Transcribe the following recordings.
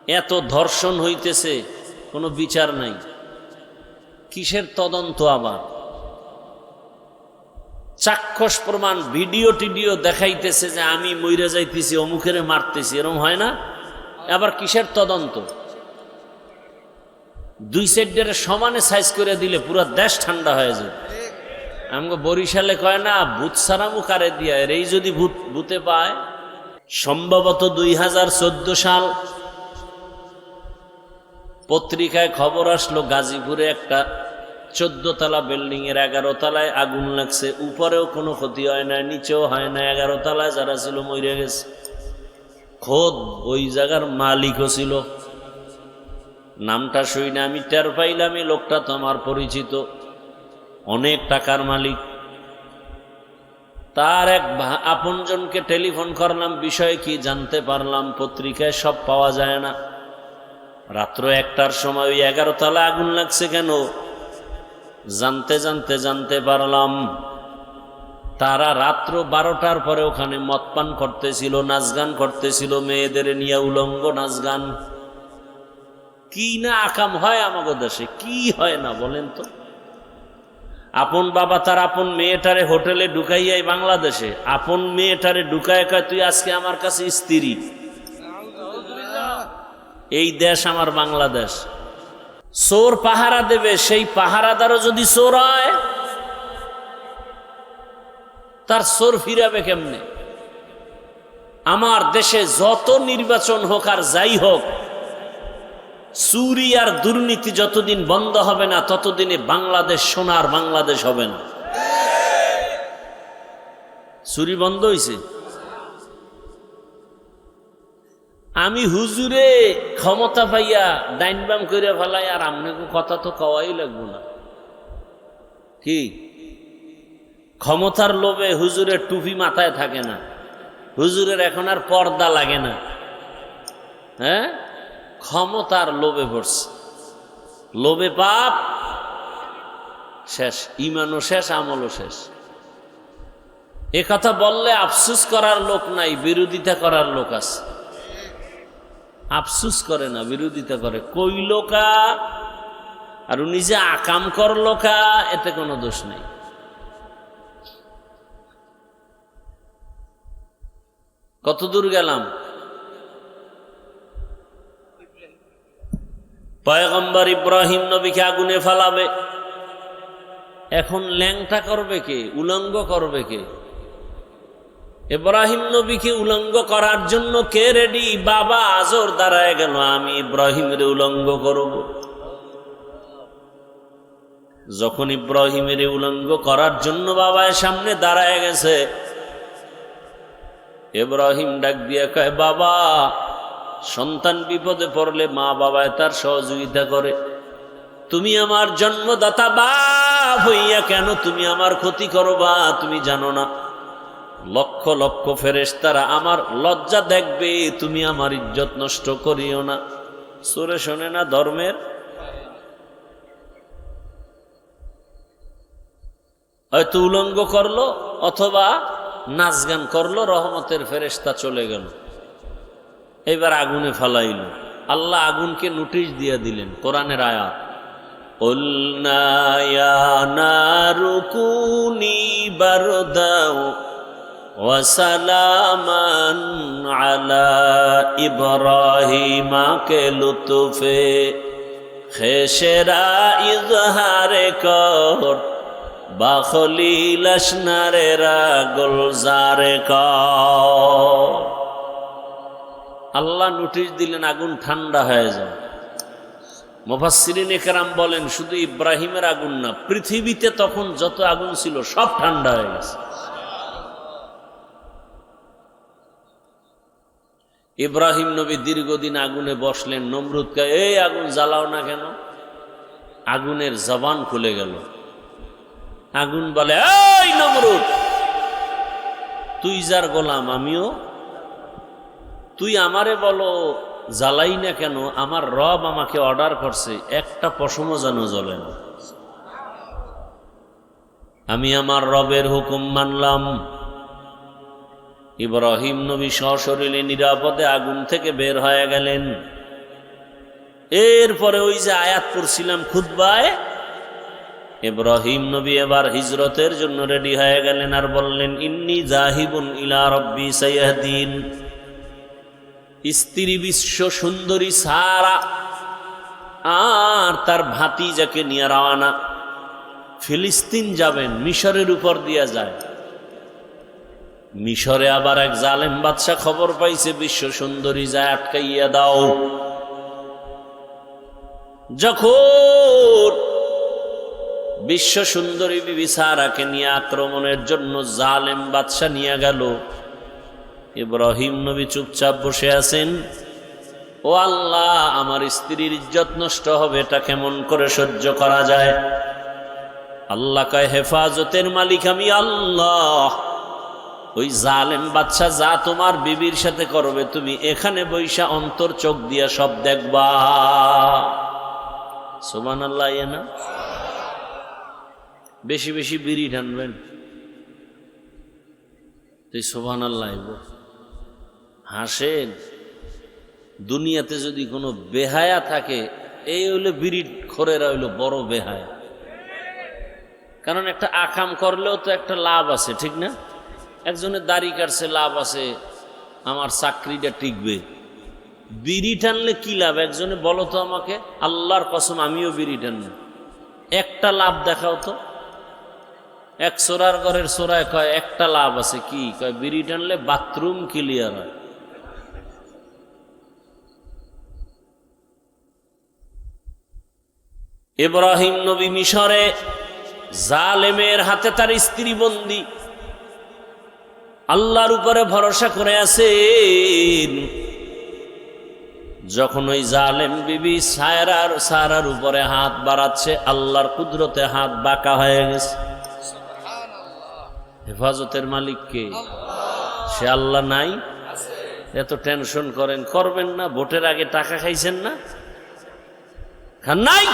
এত ধর্ষণ হইতেছে, কোনো বিচার নাই, কিসের তদন্ত? আবার চাক্ষুষ প্রমাণ, ভিডিও টিডিও দেখাইতেছে যে আমি মইরা যাইতেছি, অমুকের মারতেছি, এরকম হয় না? আবার কিসের তদন্ত? দুই সাইডের সমানে সাইজ করে দিলে পুরো দেশ ঠান্ডা হয়ে যায়। আমাকে বরিশালে কয় না, ভূত সারামু কারে দিয়া, এই যদি ভূতে পায়। সম্ভবত 2014 সাল পত্রিকায় খবর আসলো, গাজীপুরে একটা 14 তলা বিল্ডিং এর 11 তলায় আগুন লাগছে। উপরেও কোনো ক্ষতি হয় না, নিচেও হয় না, 11 তলায় যারা ছিল মরে গেছে। খোদ ওই জায়গার মালিকও ছিল, নামটা শুই না, আমি টের পাইলাম এই লোকটা তো আমার পরিচিত, অনেক টাকার মালিক। তার এক আপনজনকে টেলিফোন করলাম, বিষয় কি জানতে পারলাম, পত্রিকায় সব পাওয়া যায় না। রাত্র 1টার সময় ওই 11 তলা আগুন লাগছে কেন জানতে পারলাম তারা রাত্র 12টার পরে ওখানে মদ পান করতেছিল, নাচ গান করতেছিল, মেয়েদের নিয়ে উলঙ্গ নাচ গান। কি না আকাম হয় আমাদের দেশে, কি হয় না বলেন তো? আপন বাবা তার আপন মেয়েটারে হোটেলে ঢুকাইয়াই বাংলাদেশে, আপন মেয়েটারে ঢুকায় কয় তুই আজকে আমার কাছে স্ত্রী। এই দেশ আমার বাংলাদেশ। চোর পাহারা দেবে, সেই পাহারাদারও যদি চোর হয়, তার চোর ফিরাবে কেমনে? আমার দেশে যত নির্বাচন হোক আর যাই হোক, চুরি আর দুর্নীতি যতদিন বন্ধ হবে না, ততদিনে বাংলাদেশ সোনার বাংলাদেশ হবে না। চুরি বন্ধ হয়েছে? আমি হুজুরে ক্ষমতা পাইয়া ডাইন বাম করে ফেলাই, আর আপনাকে কথা তো কওয়াই লাগবো না। কি ক্ষমতার লোভে হুজুরের টুপি মাথায় থাকে না, হুজুরের এখন আর পর্দা লাগে না। হ্যাঁ, ক্ষমতার লোভে পড়ছে, লোভে পাপ শেষ, ইমানও শেষ, আমলও শেষ। এ কথা বললে আফসুস করার লোক নাই, বিরোধিতা করার লোক আছে। আফসুস করে না, বিরোধিতা করে। কইল কা আর নিজে আকাম করলো কা, এতে কোনো দোষ নেই। কত দূর গেলাম? পয়গম্বর ইব্রাহিম নবীকে আগুনে ফেলাবে, এখন ল্যাংটা করবে কে, উলঙ্গ করবে কে? ইব্রাহিম নবীকে উলঙ্গ করার জন্য কে রেডি? বাবা আজর দাঁড়ায় গেল, আমি ইব্রাহিমের উলঙ্গ করব। যখন ইব্রাহিমের উলঙ্গ করার জন্য বাবার সামনে দাঁড়ায় গেছে, ইব্রাহিম ডাক দিয়ে কয়, বাবা, সন্তান বিপদে পড়লে মা বাবায় তার সহযোগিতা করে, তুমি আমার জন্মদাতা বাপ হইয়া কেন তুমি আমার ক্ষতি করবা? তুমি জানো না লক্ষ লক্ষ ফেরেশতারা আমার লজ্জা দেখবে, তুমি আমার ইজ্জত নষ্ট করিও না। সুরে শোনে না ধর্মের? হয়তো উলঙ্গ করলো অথবা নাচ গান করলো, রহমতের ফেরেশতা চলে গেল, এবার আগুনে ফালাইল। আল্লাহ আগুনকে নোটিশ দিয়ে দিলেন, কোরআনের আয়াত, কুলনা ইয়া নারু কুনি বারদাও ওয়া সালামান আলা ইব্রাহিম কে লুতুফে খেশরা ইজহারে কর বা খলিল আসনারেরা গুলজারে কর। আল্লাহ নোটিশ দিলেন আগুন ঠান্ডা হয়ে যায়। মুফাসসিরিন ইকরাম বলেন শুধু ইব্রাহিমের আগুন না, পৃথিবীতে তখন যত আগুন ছিল সব ঠান্ডা হয়ে গেছে। ইব্রাহিম নবী দীর্ঘদিন আগুনে বসলেন, নমরুদকে এই আগুন জ্বালাও না কেন? আগুনের জবান খুলে গেল। আগুন বলে, এই নমরুদ, তুই যার গোলাম আমিও, তুই আমারে বলো জ্বালাই না কেন? আমার রব আমাকে অর্ডার করছে একটা পশমও যেন জ্বলে না। আমি আমার রবের হুকুম মানলাম। ইব্রাহিম নবী সশরীরে নিরাপদে আগুন থেকে বের হয়ে গেলেন। এরপরে ওই যে আয়াত পড়ছিলাম খুতবায়, ইব্রাহিম নবী এবার হিজরতের জন্য রেডি হয়ে গেলেন আর বললেন, ইন্নী জাহিবুন ইলা রব্বি সাইয়াহদিন। স্ত্রী বিশ্ব সুন্দরী সারা আর তার ভাতিজাকে নিয়ে রওনা, ফিলিস্তিন যাবেন, মিশরের উপর দিয়া যায়। মিশরে আবার এক জালেম বাদশা খবর পাইছে বিশ্ব সুন্দরী যায় আটকাইয়া দাও। যখন বিশ্ব সুন্দরী বিবি সারাকে নিয়ে আক্রমণের জন্য জালেম বাদশা নিয়ে গেল, ইব্রাহিম নবী চুপচাপ বসে আছেন। ও আল্লাহ, আমার স্ত্রীর ইজ্জত নষ্ট হবে, এটা কেমন করে সহ্য করা যায়? আল্লাহ কয়, হেফাজতের মালিক আমি আল্লাহ। ওই জালেম বাদশা যা তোমার বিবির সাথে করবে, তুমি এখানে বৈশা অন্তর চোখ দিয়া সব দেখবা। সুবহানাল্লাহ। না বেশি বেশি বিড়ি টানবেন, তুই সুবহানাল্লাহ হাসেন। দুনিয়াতে যদি কোনো বেহায়া থাকে, এই হইলো বিড়ি খোরেরা হইলো বড় বেহায়া। কারণ একটা আকাম করলেও তো একটা লাভ আছে, ঠিক না? একজনের দাড়ি কাটছে, লাভ আছে, আমার চাকরিটা টিকবে। বিড়ি টানলে কি লাভ? একজনে বলো তো আমাকে, আল্লাহর কসম আমিও বিড়ি টানবো, একটা লাভ দেখাও তো। এক সোরার ঘরের সোরায় কয় একটা লাভ আছে, কি কয়? বিড়ি টানলে বাথরুম ক্লিয়ার হয়। ইব্রাহিম নবী মিশরে, জালেমের হাতে তার স্ত্রী বন্দী, আল্লাহর উপরে ভরসা করে আছেন। যখন ওই জালেম বিবি সারার উপরে হাত বাড়াচ্ছে, আল্লাহর কুদরতে হাত বাঁকা হয়ে গেছে। হেফাজতের মালিক কে? সে আল্লাহ নাই? এত টেনশন করবেন না। ভোটের আগে টাকা খাইছেন না? খান নাই?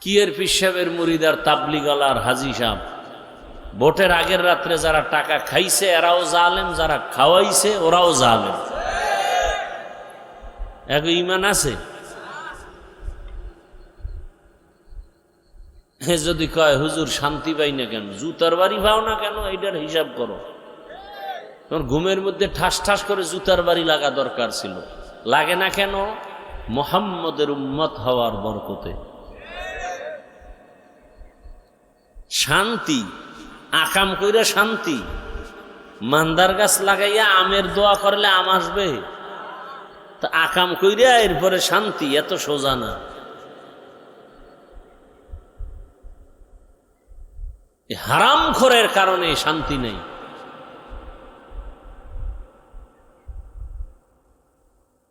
কি এর পিসাবের মুরিদার তাবলিগালার হাজি সাহেব, ভোটের আগের রাত্রে যারা টাকা খাইছে এরাও জালেম, যারা খাওয়াইছে ওরাও জালেম। এক ইমান আছে? যদি কয় হুজুর শান্তি পাই না কেন, জুতার বাড়ি পাও না কেন, এইটার হিসাব করো। তোমার ঘুমের মধ্যে ঠাস ঠাস করে জুতার বাড়ি লাগা দরকার ছিল, লাগে না কেন? মুহাম্মদের উম্মত হওয়ার বরকতে। শান্তি আকাম কইরা শান্তি, মান্দার গাছ লাগাইয়া আমের দোয়া করলে আম আসবে? তা আকাম কইরা এরপরে শান্তি, এত সোজা না। হারাম খোরের কারণে শান্তি নেই।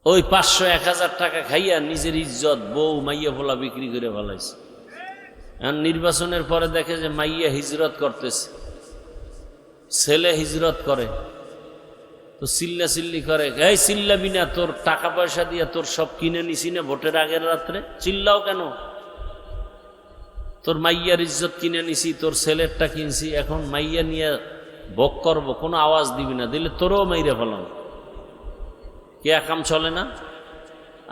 ওই 500-1000 টাকা খাইয়া নিজের ইজ্জত, বউ মাইয়া ফোলা বিক্রি করে ফেলাইছে। আর নির্বাচনের পরে দেখে যে মাইয়া হিজরত করতেছে, ছেলে হিজরত করে, তো চিল্লা চিল্লি করে, এই চিল্লাবি না, তোর টাকা পয়সা দিয়া তোর সব কিনে নিছি না ভোটের আগের রাত্রে, চিল্লাও কেন? তোর মাইয়ার ইজ্জত কিনে নিছি, তোর ছেলেরটা কিনছি, এখন মাইয়া নিয়ে ভোগ করবো, কোনো আওয়াজ দিবি না, দিলে তোরও মাইরে ফেলাম। কে কাম চলে না?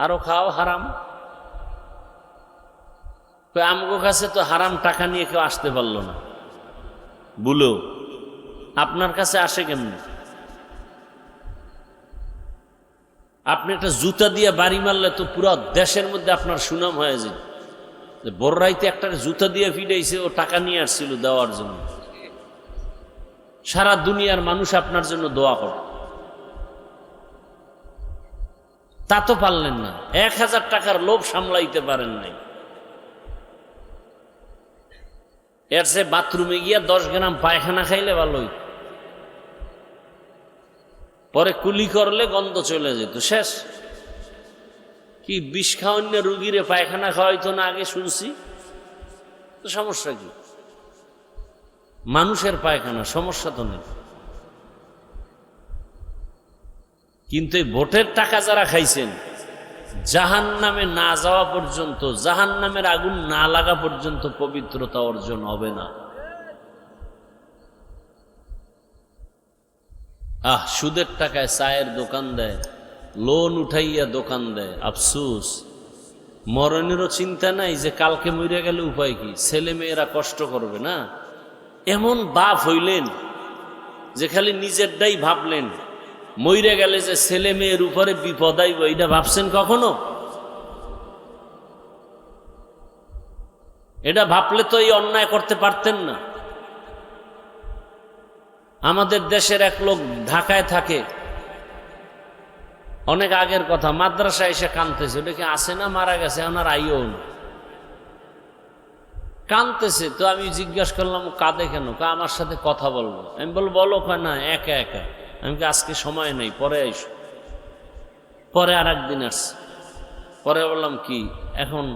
আরো খাও হারাম। আমগো কাছে তো হারাম টাকা নিয়ে কেউ আসতে পারলো না, বলেও আপনার কাছে আসে কেমনি? আপনি একটা জুতা দিয়ে বাড়ি মারলে তো পুরো দেশের মধ্যে আপনার সুনাম হয়ে যেত, যে বড়রাইতে একটা জুতা দিয়ে ফিডাইছে, ও টাকা নিয়ে আসছিল দেওয়ার জন্য। সারা দুনিয়ার মানুষ আপনার জন্য দোয়া করে। তা তো পারলেন না, 1000 টাকার লোভ সামলাইতে পারেন নাই। এর সে বাথরুমে গিয়া 10 গ্রাম পায়খানা খাইলে ভালোই, পরে কুলি করলে গন্ধ চলে যেত, শেষ। কি বিষ খাওয়ান্য রুগীরে পায়খানা খাওয়াইতো না আগে শুনছি, তো সমস্যা কি? মানুষের পায়খানা, সমস্যা তো নেই। কিন্তু এই ভোটের টাকা যারা খাইছেন, জাহান্নামে না যাওয়া পর্যন্ত, জাহান্নামের আগুন না লাগা পর্যন্ত পবিত্রতা অর্জন হবে না। সুদের টাকায় চায়ের দোকান দেয়, লোন উঠাইয়া দোকান দেয়। আফসুস, মরণেরও চিন্তা নাই যে কালকে মরে গেলে উপায় কি, ছেলে মেয়েরা কষ্ট করবে না। এমন বাপ হইলেন যে খালি নিজেরটাই ভাবলেন, মরে গেলে যে ছেলে মেয়ের উপরে বিপদ আইব এটা ভাবছেন কখনো? এটা ভাবলে তো এই অন্যায় করতে পারতেন না। আমাদের দেশের এক লোক ঢাকায় থাকে, অনেক আগের কথা, মাদ্রাসায় এসে কাঁদতেছে। ওটা কি আসে না মারা গেছে, ওনার আইও না, কাঁদতেছে। তো আমি জিজ্ঞাসা করলাম কাঁদে কেন? আমার সাথে কথা বলবো। আমি বলবো বলো। না, একা একা। আমি আজকে সময় নেই, পরে আইস। পরে আর একদিন আসছে, পরে বললাম কি এখন?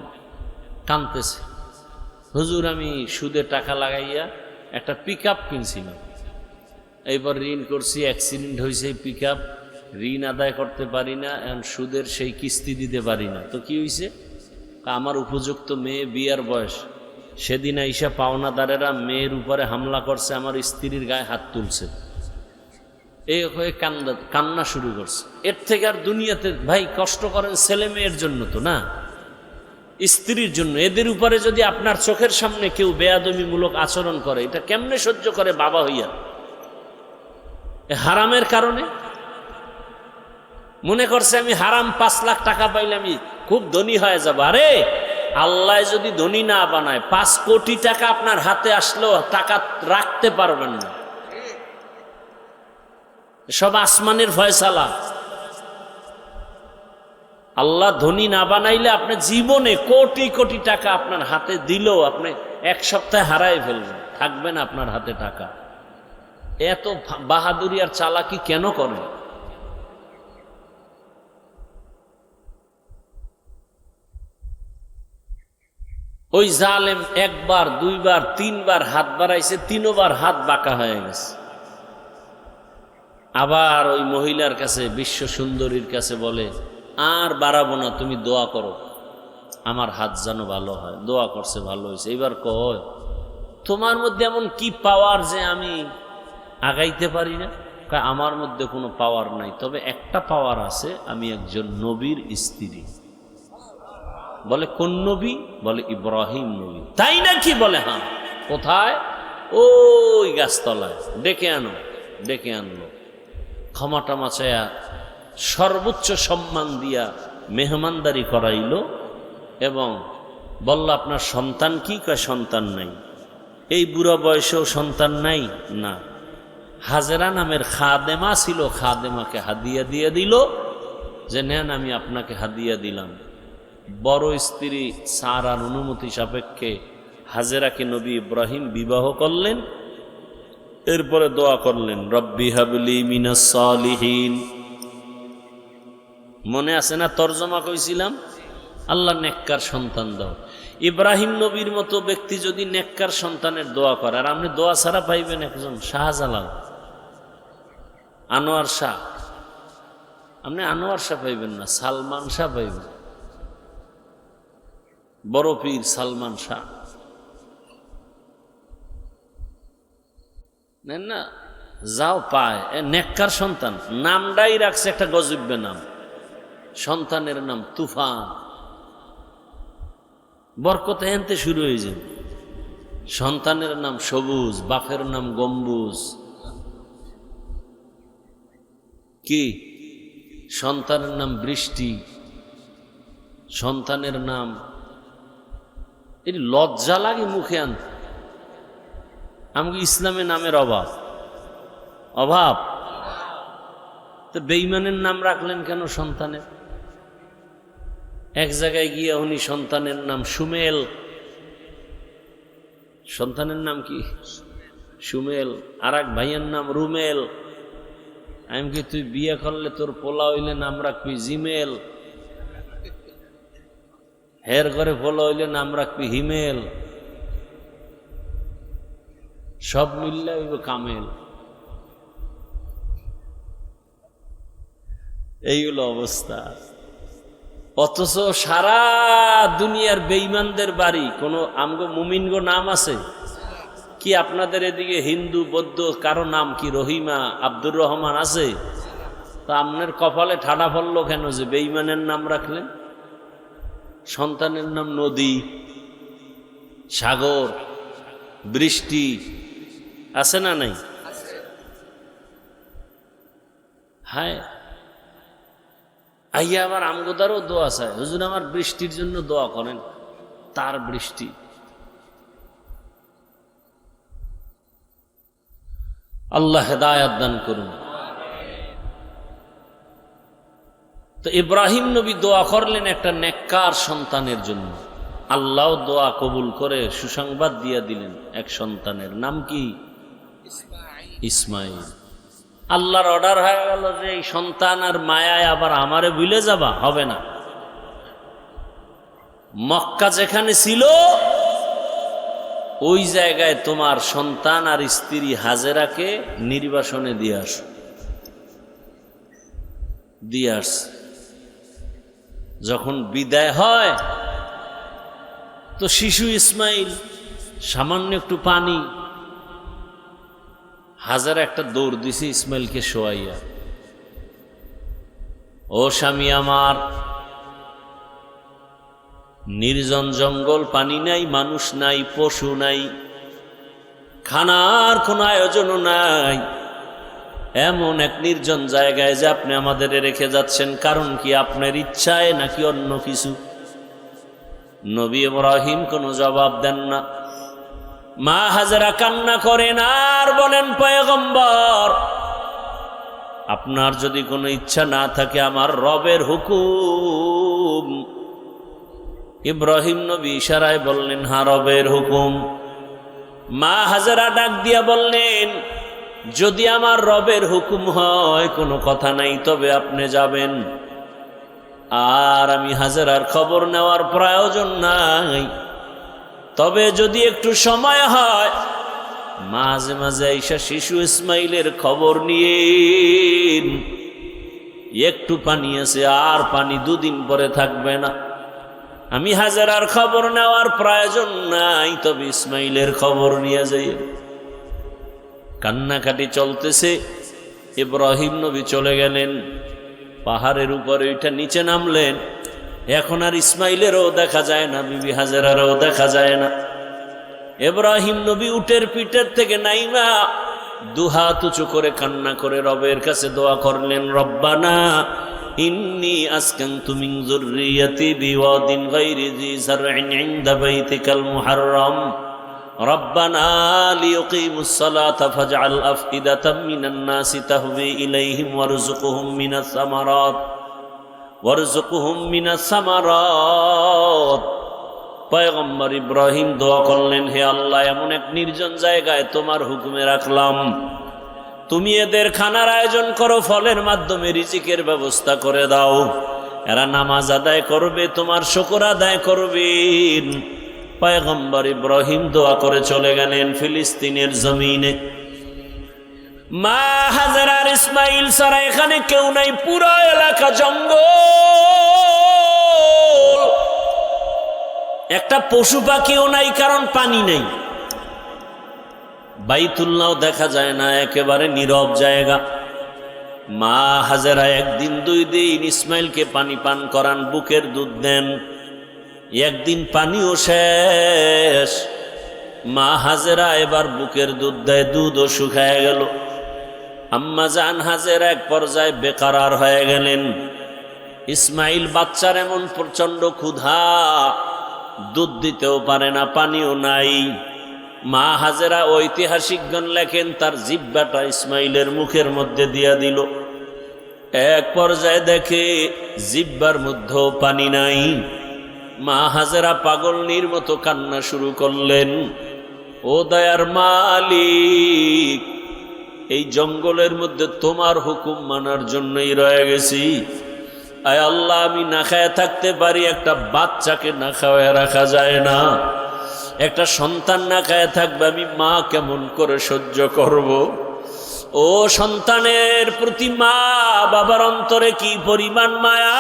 কাঁদতেছে, হুজুর আমি সুদে টাকা লাগাইয়া একটা পিক আপ কিনছিলাম, এইবার ঋণ করছি, অ্যাক্সিডেন্ট হয়েছে, পিক আপ ঋণ আদায় করতে পারি না, এখন সুদের সেই কিস্তি দিতে পারি না। তো কি হয়েছে? আমার উপযুক্ত মেয়ে, বিয়ার বয়স, সেদিন আইসা পাওনাদারেরা মেয়ের উপরে হামলা করছে, আমার স্ত্রীর গায়ে হাত তুলছে, এই হয়ে কান্না শুরু করছে। এর থেকে আর দুনিয়াতে ভাই কষ্ট করেন ছেলে মেয়ের জন্য তো না, স্ত্রীর জন্য। এদের উপরে যদি আপনার চোখের সামনে কেউ বেয়াদবিমূলক আচরণ করে, এটা কেমনে সহ্য করে বাবা হইয়া? হারামের কারণে মনে করছে আমি হারাম 5 লাখ টাকা পাইলে আমি খুব ধনী হয়ে যাব। আরে আল্লাহ যদি ধনী না বানায়, 5 কোটি টাকা আপনার হাতে আসলেও টাকা রাখতে পারবেন না। সব আসমানের ফয়সালা। আল্লাহ ধনী না বানাইলে আপনি জীবনে কোটি কোটি টাকা আপনার হাতে দিলেও আপনি 1 সপ্তাহে হারাই ফেলবেন, থাকবে না আপনার হাতে টাকা। এত বাহাদুরি আর চালাকি কেন করে? ওই জালেম 1 বার 2 বার 3 বার হাত বাড়াইছে, 3 বার হাত বাঁকা হয়ে গেছে। আবার ওই মহিলার কাছে, বিশ্ব সুন্দরীর কাছে বলে আর বাড়াবো না, তুমি দোয়া করো আমার হাত যেন ভালো হয়। দোয়া করছে, ভালো হয়েছে। এবার কয় তোমার মধ্যে এমন কি পাওয়ার যে আমি আগাইতে পারি না? আমার মধ্যে কোনো পাওয়ার নাই, তবে একটা পাওয়ার আছে, আমি একজন নবীর স্ত্রী। বলে কোন নবী? বলে ইব্রাহিম নবী। তাই নাকি? বলে হ্যাঁ। কোথায়? ওই গাছতলায়। ডেকে আনো। ডেকে আনলো, ক্ষমাটা মাচায়া সর্বোচ্চ সম্মান দিয়া মেহমানদারি করাইল এবং বলল আপনার সন্তান কি? কয় সন্তান নাই। এই বুড়া বয়সেও সন্তান নাই? না। হাজেরা নামের খাদেমা ছিল, খাদেমাকে হাদিয়া দিয়ে দিল যে নেন আমি আপনাকে হাদিয়া দিলাম। বড় স্ত্রী সারার অনুমতি সাপেক্ষে হাজেরাকে নবী ইব্রাহিম বিবাহ করলেন। এরপরে দোয়া করলেন রব্বি হাবলি মিনাস সালিহিন। মনে আছে না তরজমা কইছিলাম? আল্লাহ নেককার সন্তান দাও। ইব্রাহিম নবীর মতো ব্যক্তি যদি নেককার সন্তানের দোয়া করে, আর আপনি দোয়া ছাড়া পাইবেন একজন শাহজালাল, আনোয়ার শাহ। আপনি আনোয়ার শাহ পাইবেন না, সালমান শাহ পাইবেন। বড় পীর সালমান শাহ নেন না, যাও পায়। নেককার সন্তান, নামটাই রাখছে একটা গজব্য নাম। সন্তানের নাম তুফান। বরকত এনতে শুরু হয়ে যাবে। সন্তানের নাম সবুজ, বাপের নাম গম্বুজ। কি? সন্তানের নাম বৃষ্টি, সন্তানের নাম। এর লজ্জা লাগে মুখে আনতে। আমাকে ইসলামে নামের অভাব। অভাব তো বেঈমানের নাম রাখলেন কেন সন্তানের? এক জায়গায় গিয়ে উনি সন্তানের নাম সুমেল। সন্তানের নাম কি? সুমেল। আর এক ভাইয়ের নাম রুমেল। আমি কি তুই বিয়ে করলে তোর পোলা হইলে নাম রাখবি জিমেল, হের করে পোলা হইলে নাম রাখবি হিমেল, সব মিললে হইব কামেল। এই হলো অবস্থা। অথচ সারা দুনিয়ার বেঈমানদের বাড়ি কোনো আমগো মুমিনগো নাম আছে? কি আপনাদের এদিকে হিন্দু বৌদ্ধ কারো নাম কি রহিমা আব্দুর রহমান আছে? তা আপনার কপালে ঠাডা পড়লো কেন যে বেঈমানের নাম রাখলেন? সন্তানের নাম নদী, সাগর, বৃষ্টি আছে না নাই? হায় আইয়া আবার আমগোদারও দোয়া চায়, হুজুর আমার বৃষ্টির জন্য দোয়া করেন। তার বৃষ্টি, আল্লাহ হেদায়াত দান করুন। তো ইব্রাহিম নবী দোয়া করলেন একটা নেককার সন্তানের জন্য। আল্লাহ দোয়া কবুল করে সুসংবাদ দিয়া দিলেন এক সন্তানের নাম কি? ইসমাইল। আল্লাহর অর্ডার হয়ে গেল যে এই সন্তান আর মায়ায় আবার আমারে ভুলে যাবা, হবে না। মক্কা যেখানে ছিল ওই জায়গায় তোমার সন্তান আর স্ত্রী হাজেরাকে নির্বাসনে দিয়ে আস। যখন বিদায় হয় তো শিশু ইসমাইল, সামান্য একটু পানি, হাজার একটা দৌড় দিছে ইসমাইলকে শোয়াইয়া, ও স্বামী আমার, নির্জন জঙ্গল, পানি নাই, মানুষ নাই, পশু নাই, খানার কোনো আয়োজনও নাই, এমন এক নির্জন জায়গায় যে আপনি আমাদের রেখে যাচ্ছেন, কারণ কি আপনার ইচ্ছায় নাকি অন্য কিছু? নবী ইব্রাহিম কোনো জবাব দেন না। মা হাজেরা কান্না করেন আর বলেন, পয়গম্বর আপনার যদি কোনো ইচ্ছা না থাকে, আমার রবের হুকুম। ইব্রাহিম নবী ইশারায় বললেন, হ্যাঁ রবের হুকুম। মা হাজেরা ডাক দিয়া বললেন, যদি আমার রবের হুকুম হয় কোনো কথা নাই, তবে আপনি যাবেন, আর আমি হাজেরার খবর নেওয়ার প্রয়োজন নাই। তবে যদি একটু সময় হয়, মাঝে মাঝে আইসা শিশু ইসমাইলের খবর নিয়ে, একটু পানি আছে আর পানি দুদিন পরে থাকবে না, আমি হাজেরার খবর নেওয়ার প্রয়োজন নাই, তবে ইসমাইলের খবর নিয়ে যাই। কান্নাকাটি চলতেছে। ইব্রাহিম নবী চলে গেলেন পাহাড়ের উপরে, ওইটা নিচে নামলেন। এখন আর ইসমাইলেরও দেখা যায় না, বিবি হাজেরারও দেখা যায় না। ইব্রাহিম নবী উটের পিঠের থেকে নাইমা দুহাত উঁচু করে কান্না করে রবের কাছে দোয়া করলেন, রব্বানা ইন্নী আসকানতু মিন যুররিয়াতি বিওয়াদিন গায়রি যি যারইন ইনদা বাইতিকাল মুহাররম রব্বানা লিয়ুকিমুস সালাতা ফাজআল আফইদাতাম মিনান নাসি তাহবি ইলাইহিম ওয়ারযুকহুম মিনাস সামারাত। পয়গম্বর ইব্রাহিম দোয়া করলেন, হে আল্লাহ, এমন এক নির্জন জায়গায় তোমার হুকুমে রাখলাম, তুমি এদের খানার আয়োজন করো, ফলের মাধ্যমে রিজিকের ব্যবস্থা করে দাও, এরা নামাজ আদায় করবে, তোমার শুকর আদায় করবেন। পয়গম্বর ইব্রাহিম দোয়া করে চলে গেলেন ফিলিস্তিনের জমিনে। মা হাজেরা আর ইসমাইল ছাড়া এখানে কেউ নাই, পুরো এলাকা জঙ্গল, একটা পশু পাখিও নাই, কারণ পানি নেই। বাইতুল্লাহ দেখা যায় না, একেবারে নীরব জায়গা। মা হাজেরা একদিন দুই দিন ইসমাইলকে পানি পান করান, বুকের দুধ দেন। একদিন পানিও শেষ, মা হাজেরা এবার বুকের দুধ দেয়, দুধও শুকায় গেল। আম্মা জান হাজেরা এক পর্যায়ে বেকারার হয়ে গেলেন। ইসমাইল বাচ্চার এমন প্রচন্ড ক্ষুধা, দুধ দিতেও পারে না, পানিও নাই। মা হাজেরা ঐতিহাসিকগণ লেখেন, তার জিহ্বাটা ইসমাইলের মুখের মধ্যে দিয়া দিল। এক পর্যায়ে দেখে জিহ্বার মধ্যেও পানি নাই। মা হাজেরা পাগলনির মতো কান্না শুরু করলেন, ও দয়ার মালিক, এই জঙ্গলের মধ্যে তোমার হুকুম মানার জন্যই রয়ে গেছি। আয় আল্লাহ, আমি না খায় থাকতে পারি, একটা বাচ্চাকে না খাওয়ায় রাখা যায় না। একটা সন্তান না খায় থাকবে, আমি মা কেমন করে সহ্য করব? ও সন্তানের প্রতি মা বাবার অন্তরে কি পরিমাণ মায়া!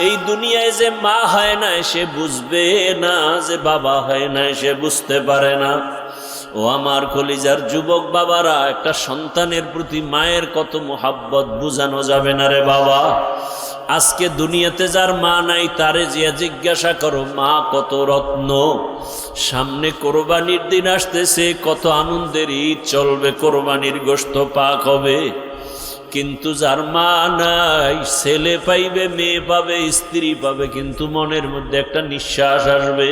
এই দুনিয়ায় যে মা হয় না সে বুঝবে না, যে বাবা হয় না সে বুঝতে পারে না। ও আমার কলিজার যুবক বাবারা, একটা সন্তানের প্রতি মায়ের কত মোহাব্বত বুঝানো যাবে না রে বাবা। আজকে দুনিয়াতে যার মা নাই তারে জিয়া জিজ্ঞাসা করো মা কত রত্ন। সামনে কোরবানির দিন আসতেছে, কত আনন্দের ঈদ চলবে, কোরবানির গোশত পাক হবে। কিন্তু যার মা নাই, ছেলে পাইবে, মেয়ে পাবে, স্ত্রী পাবে, কিন্তু মনের মধ্যে একটা নিঃশ্বাস আসবে।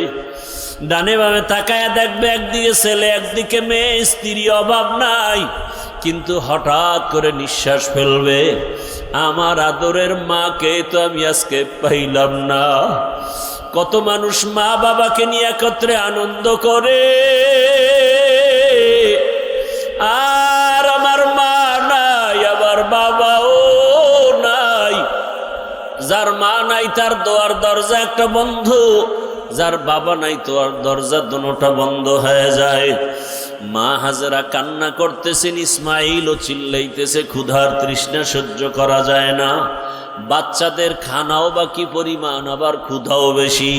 ডানে বামে তাকায় দেখবে, একদিকে ছেলে একদিকে মেয়ে, স্ত্রী, অভাব নাই, কিন্তু হঠাৎ করে নিঃশ্বাস ফেলবে, আমার আদরের মাকে তো আমি আজকে পাইলাম না। কত মানুষ মা বাবাকে নিয়ে একত্রে আনন্দ করে, আর আমার মা নাই, আবার বাবাও নাই। যার মা নাই তার দোয়ার দরজা একটা বন্ধ, যার বাবা নাই তো আর দরজা দুটোটা বন্ধ হয়ে যায়। মা হাজেরা কান্না করতেছেন, ইসমাইলও চিল্লাইতেছে, ক্ষুধার তৃষ্ণা সহ্য করা যায় না। বাচ্চাদের খানাও বা কি পরিমাণ, আবার ক্ষুধাও বেশি।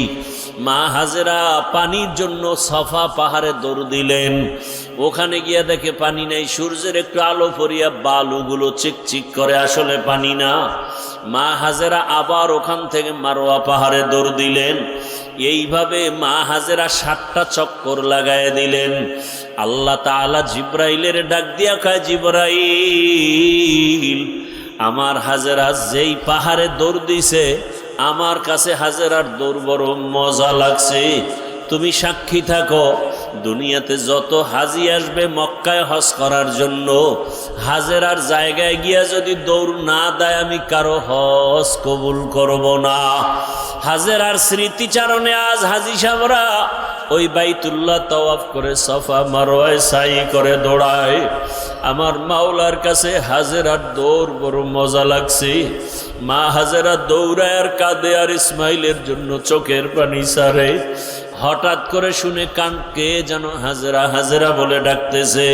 মা হাজেরা পানির জন্য সাফা পাহাড়ে দৌড় দিলেন। ওখানে গিয়া দেখে পানি নেই, সূর্যের একটু আলো পড়িয়া বালুগুলো চিকচিক করে, আসলে পানি না। মা হাজেরা আবার ওখান থেকে মারোয়া পাহাড়ে দৌড় দিলেন। এইভাবে মা হাজেরা 7টা চক্কর লাগায় দিলেন। আল্লাহ তাআলা জিব্রাইলের ডাক দিয়া কয়, জিব্রাইল, আমার হাজেরা যেই পাহাড়ে দৌড় দিছে, আমার কাছে হাজেরার দৌড় বড় মজা লাগছে। তুমি সাক্ষী থাকো, দুনিয়াতে যত হাজি আসবে মক্কায় হজ করার জন্য, হাজেরার জায়গায় গিয়া যদি দৌড় না দেয়, আমি কারো হজ কবুল করব না। হাজেরার স্মৃতিচারণে আজ হাজি সাহেবরা ওই বাইতুল্লাহ তাওয়াফ করে, সাফা মারওয়ায় সাই করে দৌড়ায়। আমার মাওলার কাছে হাজেরার দৌড় বড় মজা লাগছে। মা হাজেরা দৌড়ায় আর কাঁদে, আর ইসমাইলের জন্য চোখের পানি ছাড়ে। হঠাৎ করে শুনে কান, কে যেন হাজেরা হাজেরা বলে ডাকতেছে।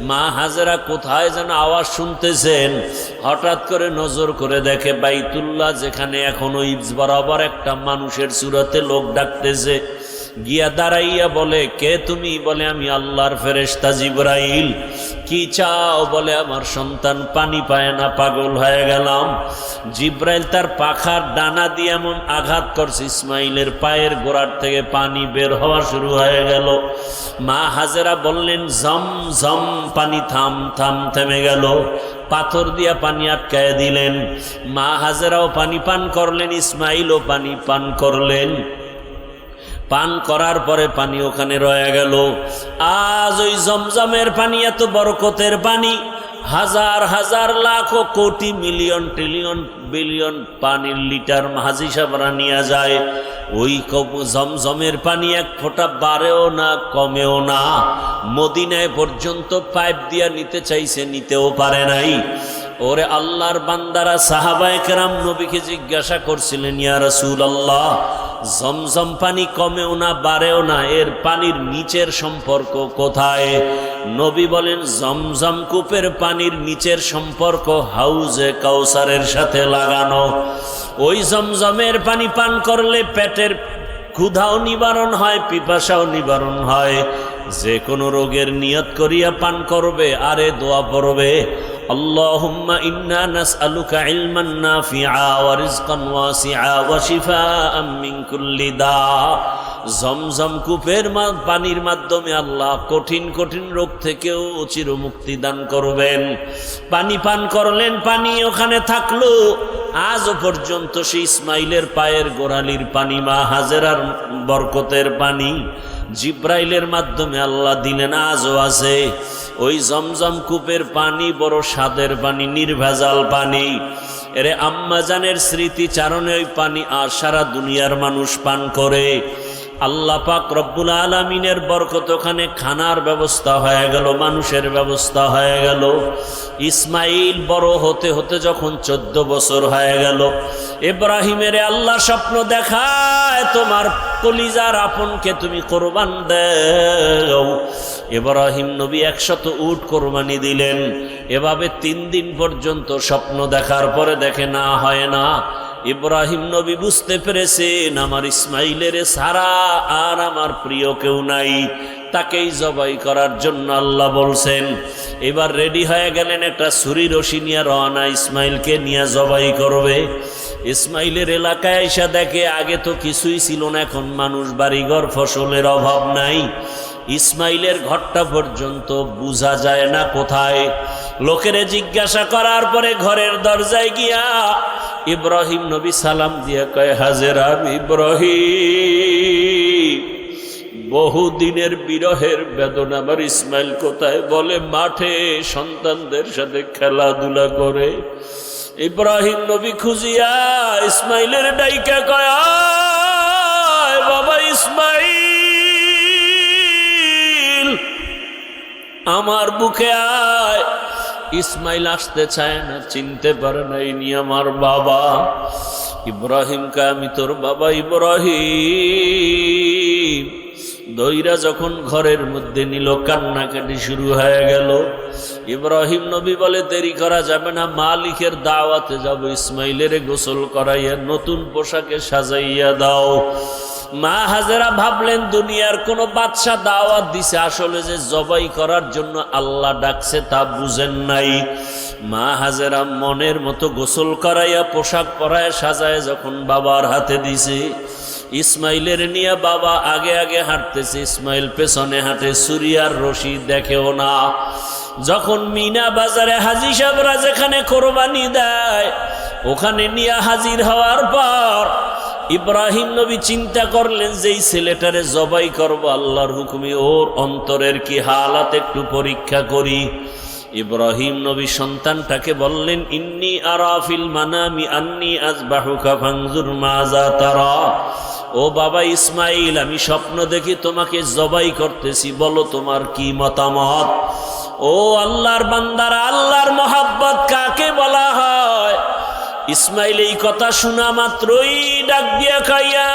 মা হাজেরা কোথায় যেন আওয়াজ শুনতেছেন। হঠাৎ করে নজর করে দেখে বাইতুল্লাহ, যেখানে এখন ওই বরাবর একটা মানুষের সুরতে লোক ডাকতেছে। গিয়া দাঁড়াইয়া বলে, কে তুমি? বলে, আমি আল্লাহর ফেরেশতা জিবরাইল। কি চাও? বলে, আমার সন্তান পানি পায় না, পাগল হয়ে গেলাম। জিবরাইল তার পাখার ডানা দিয়ে এমন আঘাত করছে, ইসমাইলের পায়ের গোড়ার থেকে পানি বের হওয়া শুরু হয়ে গেল। মা হাজেরা বললেন, জম জম, পানি থাম থাম, থেমে গেল। পাথর দিয়া পানি আটকায় দিলেন। মা হাজেরাও পানি পান করলেন, ইসমাইলও পানি পান করলেন। পান করার পরে পানি ওখানে রয়ে গেল। আজ ওই জমজমের পানি এত বরকতের পানি, হাজার হাজার লাখ কোটি মিলিয়ন ট্রিলিয়ন বিলিয়ন পানির লিটার হাজি সাহেবরা নিয়ে যায়। ওই জমজমের পানি এক ফোঁটা বাড়েও না, কমেও না। মদিনায় পর্যন্ত পাইপ দিয়া নিতে চাইছে, নিতেও পারে নাই। ওরে আল্লাহর বান্দারা, সাহাবায়ে কেরাম নবীকে জিজ্ঞাসা করছিলেন, ইয়া রাসূলুল্লাহ, জমজম পানি কমেও না, বাড়েও না, এর পানির নিচের সম্পর্ক কোথায়? নবী বলেন, জমজম কূপের পানির নিচের সম্পর্ক হাউজে কাউসারের সাথে লাগানো। ওই জমজমের পানি পান করলে পেটের ক্ষুধাও নিবারণ হয়, পিপাসাও নিবারণ হয়। যে কোনো রোগের নিয়ত করিয়া পান করবে, আরে দোয়া পড়বে, আল্লাহুম্মা ইন্না নাসআলুকা ইলমান নাফিআ ওয়া রিজকান ওয়াসিআ ওয়া শিফাআম মিন কুল্লি দা। জমজম কূপের পানির মাধ্যমে আল্লাহ কঠিন কঠিন রোগ থেকেও চিরমুক্তি দান করবেন। পানি পান করলেন, পানি ওখানে থাকলো। আজও পর্যন্ত সেই ইসমাইলের পায়ের গোড়ালির পানি, মা হাজেরার বরকতের পানি জিব্রাইলের মাধ্যমে আল্লাহ দিলেন, আজও আছে। ওই জমজম কূপের পানি বড় স্বাদের পানি, নির্ভেজাল পানি। এরে আম্মাজানের স্মৃতিচারণে ওই পানি আর সারা দুনিয়ার মানুষ পান করে। আল্লাহ পাক রব্বুল আলামিনের বরকত, ওখানে খানার ব্যবস্থা হয়ে গেল, মানুষের ব্যবস্থা হয়ে গেল। ইসমাইল বড় হতে হতে যখন 14 বছর হয়ে গেল, ইব্রাহিমের আল্লাহ স্বপ্ন দেখায়, তোমার কলিজার আপনকে তুমি কোরবান দাও। ইব্রাহিম নবী 100 উট কোরবানি দিলেন। এভাবে 3 দিন পর্যন্ত স্বপ্ন দেখার পরে দেখে না, হয় না। ইব্রাহিম নবী বুঝতে পেরেছেন, আমার ইসমাইলের সারা আর আমার প্রিয় কেউ নাই। তাকেই জবাই করার জন্য আল্লাহ বলছেন। এবার রেডি হয়ে গেলেন, একটা ছুরি রশি নিয়ে রওনা, ইসমাইলকে নিয়ে জবাই করবে। ইসমাইলের এলাকায় এসে দেখে আগে তো কিছুই ছিল না, এখন মানুষ, বাড়িঘর, ফসলের অভাব নাই। ইসমাইলের ঘরটা পর্যন্ত বোঝা যায় না কোথায়। লোকেরে জিজ্ঞাসা করার পরে ঘরের দরজায় গিয়া ইব্রাহিম নবী সালাম দিয়ে কয়, হাজেরা, ইব্রাহিম, বহুদিনের বিরহের বেদনা আমার ইসমাইল কোথায়? বলে মাঠে সন্তানদের সাথে খেলাধুলা করে। ইব্রাহিম নবী খুঁজিয়া ইসমাইলের ডাইকা কয়, আয় বাবা ইসমাইল, আমার বুকে আয়। ইসমাইল আসতে চায় না, চিনতে পারে না ইনি আমার বাবা। ইব্রাহিমকে, আমি তোর বাবা ইব্রাহিম। দইরা যখন ঘরের মধ্যে নিল, কান্নাকাটি শুরু হয়ে গেল। ইব্রাহিম নবী বলে, দেরি করা যাবে না, মালিকের দাওয়াতে যাব, ইসমাইলের গোসল করাইয়া নতুন পোশাকে সাজাইয়া দাও। মা হাজেরা ভাবলেন দুনিয়ার কোন বাদশা দাওয়াত দিছে, আসলে যে জবাই করার জন্য আল্লাহ ডাকছে তা বুঝেন নাই। মা হাজেরা মনের মতো গোসল করাইয়া পোশাক পরায় সাজায় যখন বাবার হাতে দিছে, ইসমাইলের নিয়ে বাবা আগে আগে হাঁটতেছে, ইসমাইল পেছনে হাঁটে, সুরিয়ার রশি দেখেও না। যখন মিনা বাজারে হাজি সাহেবরা যেখানে কোরবানি দেয় ওখানে নিয়ে হাজির হওয়ার পর ইব্রাহিম নবী চিন্তা করলেন যে এই ছেলেটারে জবাই করবো আল্লাহর হুকুমে, ওর অন্তরের কি হালাত একটু পরীক্ষা করি। ইব্রাহিম নবী সন্তানটাকে বললেন, ইন্নী আরা ফিল মানামি আন্নী আযবাহুকা ফানজুর মাযা তারা। ও বাবা ইসমাইল, আমি স্বপ্ন দেখি তোমাকে জবাই করতেছি, বলো তোমার কি মতামত। ও আল্লাহর বান্দারা, আল্লাহর মহাব্বত কাকে বলা হয়? ইসমাইল এই কথা শোনা মাত্রই ডাক দিয়া খাইয়া,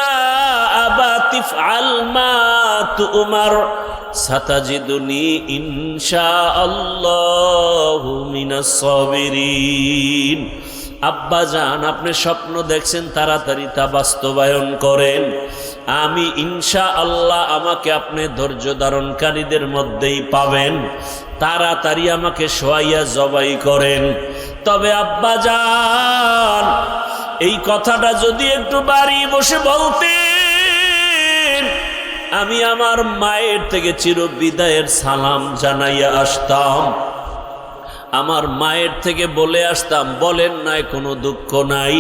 আবা তিফআল মা তুমার সাতাজিদুনি ইনশাআল্লাহু মিনাস সাবিরিন। আব্বা জান, আপনি স্বপ্ন দেখছেন, তাড়াতাড়ি তা বাস্তবায়ন করেন। আমি ইনশাআল্লাহ, আমাকে আপনি ধৈর্য ধারণকারীদের মধ্যেই পাবেন। তাড়াতাড়ি আমাকে শোয়াইয়া জবাই করেন। তবে আব্বা জান, এই কথাটা যদি একটু বাড়ি বসে বলতেন, আমি আমার মায়ের থেকে চির বিদায়ের সালাম জানাইয়া আসতাম, আমার মায়ের থেকে বলে আসতাম, বলেন নাই, কোনো দুঃখ নাই।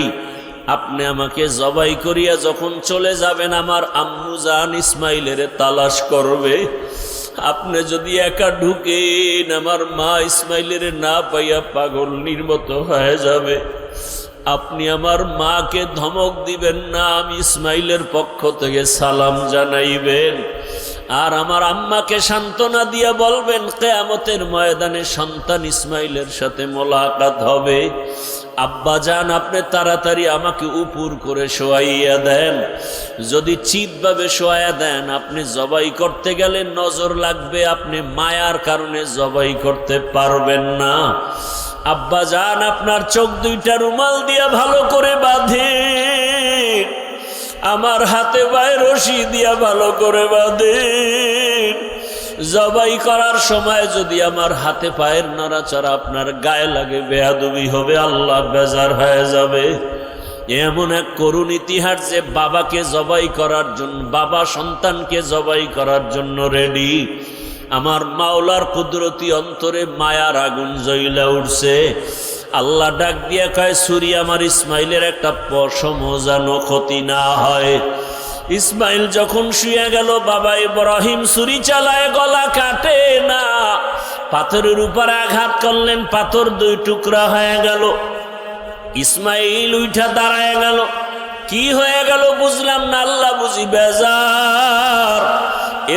আপনি আমাকে জবাই করিয়া যখন চলে যাবেন, আমার আম্মু জান ইসমাইলের তালাশ করবে। আপনি যদি একা ঢুকেন, আমার মা ইসমাইলের না পাইয়া পাগলনির মতো হয়ে যাবে। আপনি আমার মাকে ধমক দিবেন না, আমি ইসমাইলের পক্ষ থেকে সালাম জানাইবেন। আর আমার আম্মাকে সান্ত্বনা দিয়া বলবেন, কিয়ামতের ময়দানে সন্তান ইসমাইলের সাথে মোলাকাত হবে। আব্বা জান, আপনি তাড়াতাড়ি আমাকে উপর করে শোয়াইয়া দেন। যদি চিৎভাবে শোয়াইয়া দেন, আপনি জবাই করতে গেলে নজর লাগবে, আপনি মায়ার কারণে জবাই করতে পারবেন না। আব্বা জান, আপনার চোখ দুইটা রুমাল দিয়া ভালো করে বাঁধেন, আমার হাতে পায়ে রশি দিয়া ভালো করে বাঁধেন। জবাই করার সময় যদি আমার হাতে পায়ের নড়াচড়া আপনার গায়ে লাগে, বেয়াদবি হবে, আল্লাহ বেজার হয়ে যাবে। এমন এক করুণ ইতিহাস যে বাবাকে জবাই করার জন্য, বাবা সন্তানকে জবাই করার জন্য রেডি। আমার মাওলার কুদরতি অন্তরে মায়ার আগুন জ্বলা উঠছে। আল্লাহ ডাক দিয়া কয়, ছুরি আমার ইসমাইলের একটা পশমও যেন ক্ষতি না হয়। ইসমাইল যখন শুয়ে গেল, বাবা ইব্রাহিম ছুরি চালায়, গলা কাটে না, পাথরের উপর আঘাত করলেন, পাথর দুই টুকরা হয়ে গেল। ইসমাইল উঠা দাঁড়ায় গেল, কি হয়ে গেল বুঝলাম না, আল্লাহ বুঝি বেজার।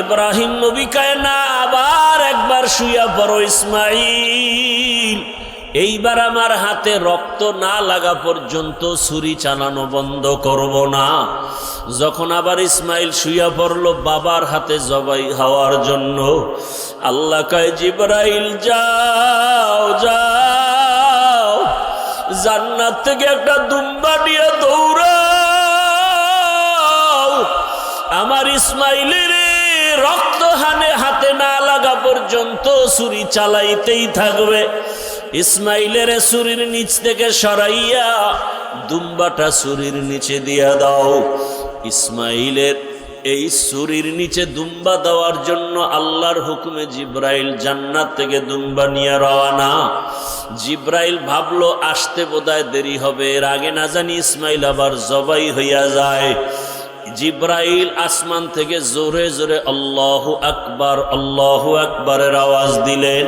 ইব্রাহিম নবী কয়, না, আবার একবার শুয়া পড়ো ইসমাইল, এইবার আমার হাতে রক্ত না লাগা পর্যন্ত ছুরি চালানো বন্ধ করব না। যখন আবার ইসমাইল শুয়া পড়ল বাবার হাতে জবাই হওয়ার জন্য, আল্লাহ কয়, জিবরাইল যাও যাও, জান্নাত থেকে একটা দুম্বা নিয়ে দৌড়াও, আমার ইসমাইলের রক্ত হাতে না লাগা পর্যন্ত ছুরি চালাইতেই থাকবে। ইসমাইলের ছুরির নিচ থেকে সরাইয়া দুম্বাটা ছুরির নিচে দিয়া দাও। ইসমাইলের এই ছুরির নিচে দুম্বা দেওয়ার জন্য আল্লাহর হুকুমে জিব্রাইল জান্নাত থেকে দুম্বা নিয়ে রওয়ানা। জিব্রাইল ভাবলো আসতে বোধহয় দেরি হবে, এর আগে না জানি ইসমাইল আবার জবাই হইয়া যায়। জিব্রাইল আসমান থেকে জোরে জোরে আল্লাহু আকবারের আওয়াজ দিলেন।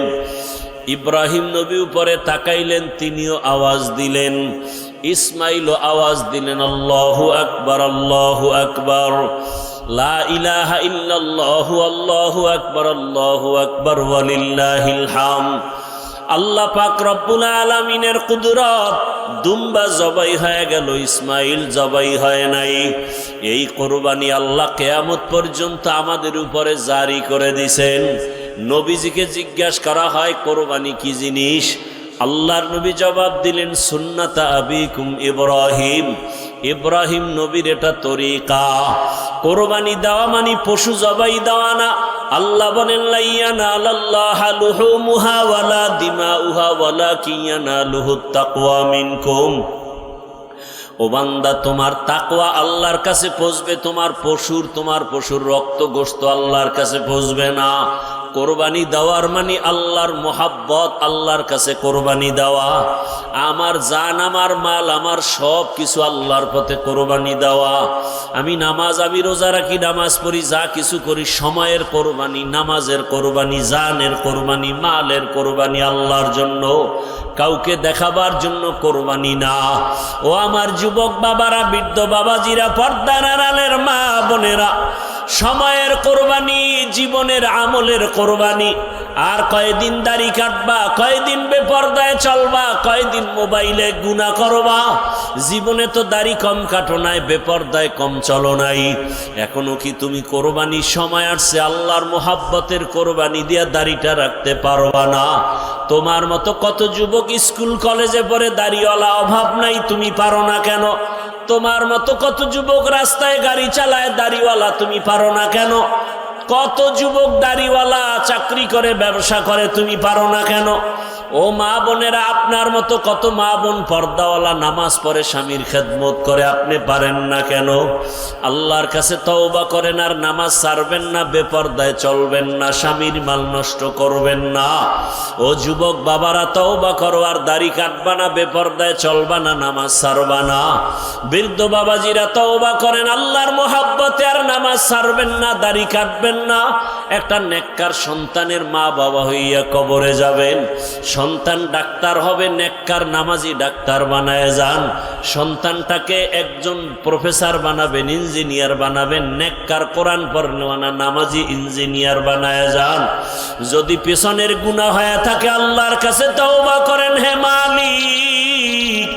ইব্রাহিম নবী উপরে তাকাইলেন, তিনিও আওয়াজ দিলেন। ইসমাইলও আওয়াজ দিলেন আল্লাহু আকবার, লা ইলাহা ইল্লাল্লাহু আল্লাহু আকবার ওয়ালিল্লাহিল হামদ। আল্লাহ পাক রব্বুল আলামিনের কুদরত, দুম্বা জবাই হয়ে গেল, ইসমাইল জবাই হয় নাই। এই কোরবানি আল্লাহ কিয়ামত পর্যন্ত আমাদের উপরে জারি করে দিয়েছেন। নবীজিকে জিজ্ঞাসা করা হয় কোরবানি কি জিনিস, আল্লাহর নবী জবাব দিলেন সুন্নাতা আবিকুম ইব্রাহিম। ইব্রাহিম নবীর এটা তরিকা। কোরবানি দেওয়া মানে পশু জবাই দেওয়া না। আল্লাহ বলেন লা ইয়ানালাল্লাহা লুহুমুহা ওয়ালা দিমাউহা ওয়ালাকিন ইয়ানালুহুত তাকওয়া মিনকুম। ও বান্দা, তোমার তাকওয়া আল্লাহর কাছে পৌঁছবে, তোমার পশুর রক্ত গোশত আল্লাহর কাছে পৌঁছবে না। কোরবানি দেওয়ার মানে আল্লাহর মোহাব্বত, আল্লাহর কাছে কোরবানি দেওয়া। আমার জান, আমার মাল, আমার সব কিছু আল্লাহর পথে কোরবানি দেওয়া। আমি রোজা রাখি, নামাজ পড়ি, যা কিছু করি, সময়ের কোরবানি, নামাজের কোরবানি, জানের কোরবানি, মালের কোরবানি আল্লাহর জন্য, কাউকে দেখাবার জন্য কোরবানি না। ও আমার যুবক বাবারা, বৃদ্ধ বাবাজিরা, পর্দার আড়ালের মা বোনেরা, সময়ের কোরবানি, জীবনের আমলের কোরবানি। আর কয়দিন দাড়ি কাটবা, কয়দিন বেপরদায় চলবা, কয়দিন মোবাইলে গুনাহ করবা। জীবনে তো দাড়ি কম কাটো নাই, বেপরদায় কম চলো নাই। এখনো কি তুমি কোরবানির সময় আসছে, আল্লাহর মোহাব্বতের কোরবানি দিয়া দাড়িটা রাখতে পারবা না? তোমার মতো কত যুবক স্কুল কলেজে পড়ে দাড়িওয়ালা, অভাব নাই, তুমি পারো না কেন? তোমার মতো কত যুবক রাস্তায় গাড়ি চালায় দাড়িওয়ালা, তুমি পারো না কেন? কত যুবক দাড়িওয়ালা চাকরি করে, ব্যবসা করে, তুমি পারো না কেন? ও মা বোনেরা, আপনার মতো কত মা বোন পর্দাওয়ালা, নামাজ পড়ে, স্বামীর খেদমত করে, আপনি পারেন না কেন? আল্লাহর কাছে তওবা করেন আর নামাজ ছাড়বেন না, বেপরদায় চলবেন না, স্বামীর মাল নষ্ট করবেন না। ও যুবক বাবারা, তওবা করো আর দাড়ি কাটবা না, বেপরদায় চলবা না, নামাজ ছাড়বা না। বৃদ্ধ বাবাজিরা তওবা করেন, আল্লাহর মোহাব্বতে আর নামাজ ছাড়বেন না, দাড়ি কাটবেন না। একটা নেককার সন্তানের মা বাবা হইয়া কবরে যাবেন। সন্তান ডাক্তার হবে, নেককার নামাজি ডাক্তার বানায় যান। সন্তানটাকে একজন প্রফেসর বানাবেন, ইঞ্জিনিয়ার বানাবেন, নেককার কোরআন পড়নেওয়ালা নামাজি ইঞ্জিনিয়ার বানায় যান। যদি পেছনের গুনাহ হয়ে থাকে, আল্লাহর কাছে তওবা করেন, হে মালিক,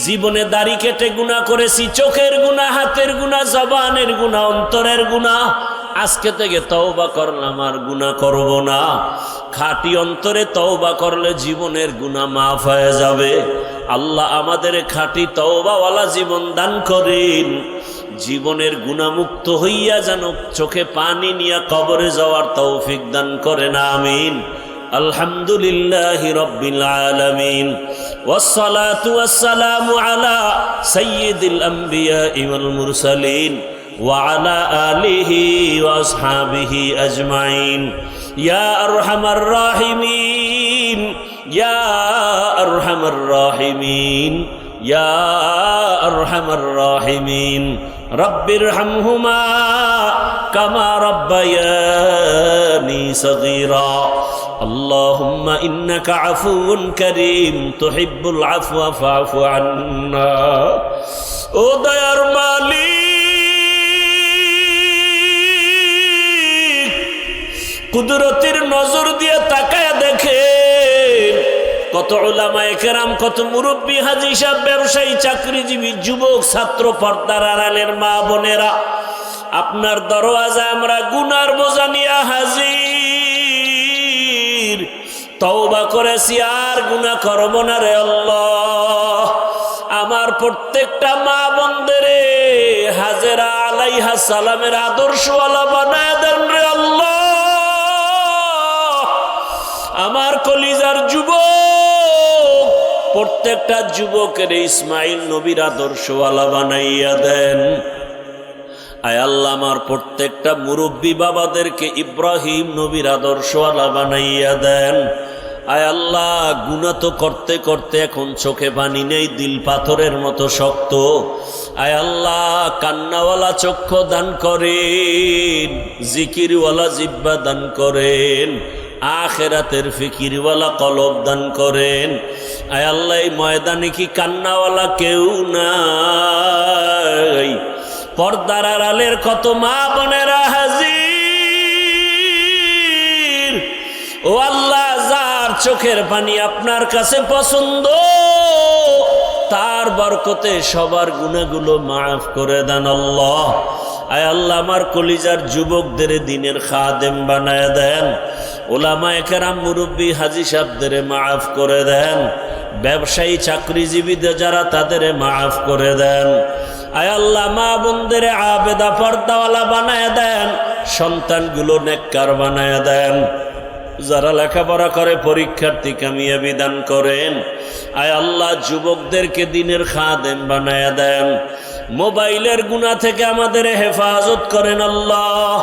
জীবনে দাড়ি কেটে গুনাহ করেছি, চোখের গুনাহ, হাতের গুনাহ, জবানের গুনাহ, অন্তরের গুনাহ। আজকে থেকে তওবা করলাম, আর গুনাহ করব না। খাঁটি অন্তরে তওবা করলে জীবনের গুনাহ মাফ হয়ে যাবে। আল্লাহ আমাদের খাঁটি তওবাওয়ালা জীবন দান করেন। জীবনের গুনাহমুক্ত হইয়া যেন চোখে পানি নিয়ে কবরে যাওয়ার তৌফিক দান করেন, আমিন। আলহামদুলিল্লাহি রাব্বিল আলামিন, ওয়াসসালাতু ওয়াসসালামু আলা সাইয়্যিদিল আমবিয়া ওয়াল মুরসালিন وعلى آله وأصحابه أجمعين يا أرحم الراحمين يا أرحم الراحمين يا أرحم الراحمين رب ارحمهما كما ربياني صغيرا اللهم إنك عفو كريم تحب العفو فاعف عنا ও দয়ার মালিক, কুদরতের নজর দিয়ে তাকায় দেখেন কত উলামায়ে কেরাম, কত মুরব্বী, হাজী সাহেব, ব্যবসায়ী, চাকরিজীবী, যুবক, ছাত্র, পর্দার আড়ালের মা বোনেরা, আপনার দরওয়াজায় আমরা গুনার বোঝা নিয়ে হাজির। তওবা করেছি, আর গুনাহ করব না রে আল্লাহ। আমার প্রত্যেকটা মা বোনদের হাজেরা আলাইহা সালামের আদর্শওয়ালা বানায় দেন রে আল্লাহ। আমার কলিজার যুবক, প্রত্যেকটা যুবকের ইসমাইল নবীর আদর্শওয়ালা বানাইয়া দেন। আয় আল্লাহ, আমার প্রত্যেকটা মুরব্বী বাবাদেরকে ইব্রাহিম নবীর আদর্শওয়ালা বানাইয়া দেন। আয় আল্লাহ, গুনাহ তো করতে করতে এখন চোখে পানি নেই, দিল পাথরের মতো শক্ত। আয় আল্লাহ, কান্নাওয়ালা চক্ষু দান করেন, জিকিরওয়ালা জিহ্বা দান করেন, আখিরাতের ফিকিরওয়ালা কলব দান করেন। আয় আল্লাহ, এই ময়দানে কি কান্নাওয়ালা কেউ নাই? পর্দার আড়ালের কত মা বোনেরা হাজির। ও আল্লাহ, যার চোখের পানি আপনার কাছে পছন্দ, তার বরকতে সবার গুনাহগুলো মাফ করে দেন আল্লাহ। আয় আল্লাহ, আমার কলিজার যুবকদের দিনের খাদেম বানায় দেন। ওলামায়ে কেরাম, মুরব্বী, হাজী সাহেবদের মাফ করে দেন। ব্যবসায়ী, চাকরিজীবীদের যারা, তাদের মাফ করে দেন। আয় আল্লাহ, মা বোনদের আবেদা পর্দাওয়ালা বানায় দেন, সন্তানগুলো নেককার বানায় দেন। যারা লেখাপড়া করে পরীক্ষার্থী কামিয়াবি দান করেন। আয় আল্লাহ, যুবকদেরকে দিনের খাদেম বানায় দেন। মোবাইলের গুনাহ থেকে আমাদের হেফাজত করেন আল্লাহ।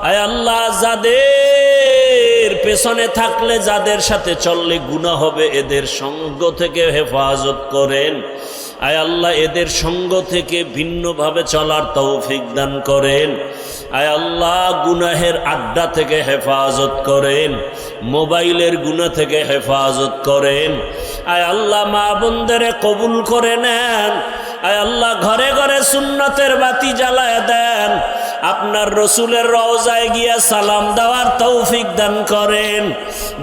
আয় আল্লাহ, যাদের পেছনে থাকলে, যাদের সাথে চললে গুনাহ হবে, এদের সঙ্গ থেকে হেফাজত করেন। আয় আল্লাহ, এদের সঙ্গ থেকে ভিন্নভাবে চলার তৌফিক দান করেন। আয় আল্লাহ, গুনাহের আড্ডা থেকে হেফাজত করেন, মোবাইলের গুনাহ থেকে হেফাজত করেন। আয় আল্লাহ, মা বোনদের কবুল করে নেন। আয় আল্লাহ, ঘরে ঘরে সুন্নতের বাতি জ্বালায় দেন। আপনার রসুলের রওজায় গিয়া সালাম দেওয়ার তৌফিক দান করেন।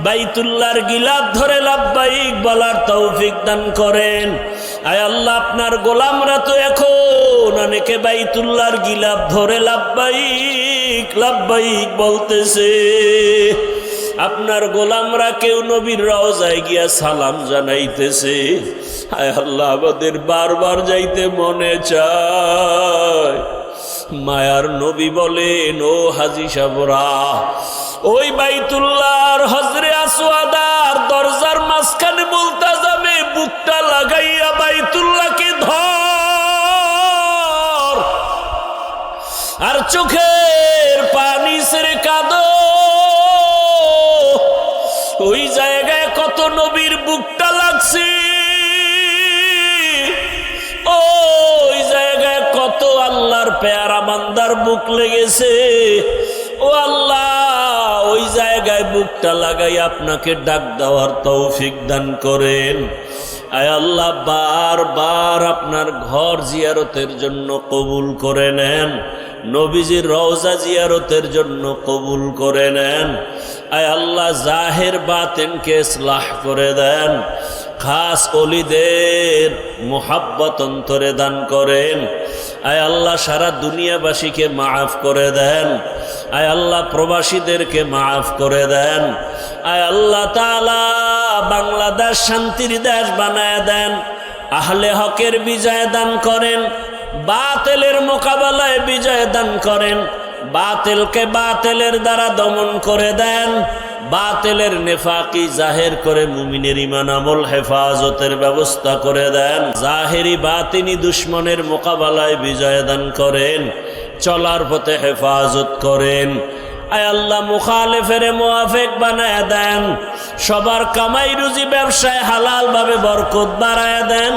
বাইতুল্লাহর গিলাফ ধরে লাব্বাইক বলার তৌফিক দান করেন। আয় আল্লাহ, আপনার গোলামরা তো এখন অনেকে বাইতুল্লাহর গিলাফ ধরে লাব্বাইক লাব্বাইক বলতেছে। আপনার গোলামরা কেউ নবীর রওজায় গিয়া সালাম জানাইতেছে। আয় আল্লাহ, আমাদের বারবার যাইতে মনে চায়। মায়ার নবী বলেন, ও হাজী সাহেবরা, ওই বাইতুল্লাহর হজরে আসওয়াদার দরজার মাঝখানে মুলতাজামে বুকটা লাগাইয়া বাইতুল্লাহকে ধর, আর চোখের পানি ছেড়ে কাঁদো। ওই জায়গায় কত নবীর বুকটা লাগছে, ওই জায়গায় কত আল্লাহর পেয়ারা বান্দার বুক লেগেছে। ও আল্লাহ, ওই জায়গায় বুকটা লাগাই আপনাকে ডাক দেওয়ার তৌফিক দান করেন। আয় আল্লাহ, বারবার আপনার ঘর জিয়ারতের জন্য কবুল করে নেন, নবীজির রওজা জিয়ারতের জন্য কবুল করে নেন। আয় আল্লাহ, জাহের বাতেনকে ইসলাহ করে দেন। খাস ওলিদের মোহাব্বত অন্তরে দান করেন। আয় আল্লাহ, সারা দুনিয়াবাসীকে মাফ করে দেন। আয় আল্লাহ, প্রবাসীদেরকে মাফ করে দেন। আয় আল্লাহ তাআলা, বাংলাদেশ শান্তির দেশ বানায় দেন। আহলে হকের বিজয় দান করেন, বাতিলের মোকাবেলায় বিজয় দান করেন। বাতিলকে বাতিলের দ্বারা দমন করে দেন। বাতিলের নেফাকি জাহের করে মুমিনের ঈমান আমল হেফাজতের ব্যবস্থা করে দেন। জাহেরি বাতিনি দুশ্মনের মোকাবেলায় বিজয় দান করেন, চলার পথে হেফাজত করেন। আয় আল্লাহ, মুখালেফের মুআফিক বানায় দেন। সবার কামাই রুজি ব্যবসায় হালাল ভাবে বরকত বাড়ায় দেন।